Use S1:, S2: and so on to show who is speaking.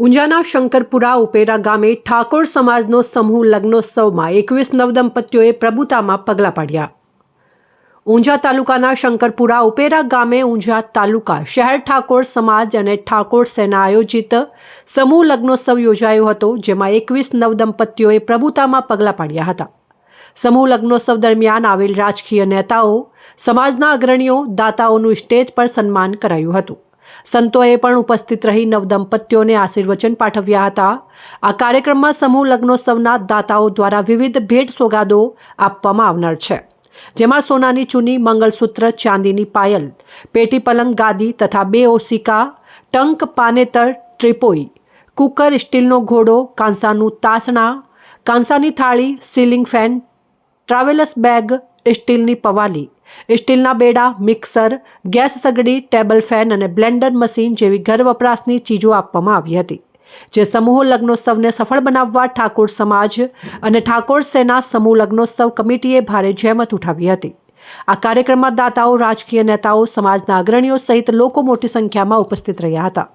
S1: ઊંઝાના શંકરપુરા ઉપેરા ગામે ઠાકોર સમાજનો સમૂહ લગ્નોત્સવમાં 21 નવદંપતીઓએ પ્રભુતામાં પગલાં પાડ્યા. ઊંઝા તાલુકાના શંકરપુરા ઉપેરા ગામે ઊંઝા તાલુકા શહેર ઠાકોર સમાજ અને ઠાકોર સેના આયોજિત સમૂહ લગ્નોત્સવ યોજાયો હતો, જેમાં 21 નવદંપતીઓએ પ્રભુતામાં પગલાં પાડ્યા હતા. સમૂહ લગ્નોત્સવ દરમિયાન આવેલ રાજકીય નેતાઓ, સમાજના અગ્રણીઓ, દાતાઓનું સ્ટેજ પર સન્માન કરાયું હતું. સંતોએ પણ ઉપસ્થિત રહી નવદંપતીઓને આશીર્વચન પાઠવ્યા હતા. આ કાર્યક્રમમાં સમૂહ લગ્નોત્સવના દાતાઓ દ્વારા વિવિધ ભેટ સોગાદો આપવામાં આવનાર છે, જેમાં સોનાની ચૂની, મંગલસૂત્ર, ચાંદીની પાયલ, પેટી પલંગ, ગાદી તથા 2 ઓશિકા, ટંક, પાનેતર, ટ્રીપોઈ, કુકર, સ્ટીલનો ઘોડો, કાંસાનું તાસણા, કાંસાની થાળી, સીલિંગ ફેન, ટ્રાવેલર્સ બેગ, સ્ટીલની પવાલી, સ્ટીલના બેડા, મિક્સર, ગેસ સગડી, ટેબલ ફેન અને બ્લેન્ડર મશીન જેવી ઘર વપરાશની ચીજો આપવામાં આવી હતી, જે સમૂહ લગ્નોત્સવને સફળ બનાવવા ઠાકોર સમાજ અને ઠાકોર સેના સમૂહ લગ્નોત્સવ કમિટીએ ભારે જહેમત ઉઠાવી હતી. આ કાર્યક્રમમાં દાતાઓ, રાજકીય નેતાઓ, સમાજના અગ્રણીઓ સહિત લોકો મોટી સંખ્યામાં ઉપસ્થિત રહ્યા હતા.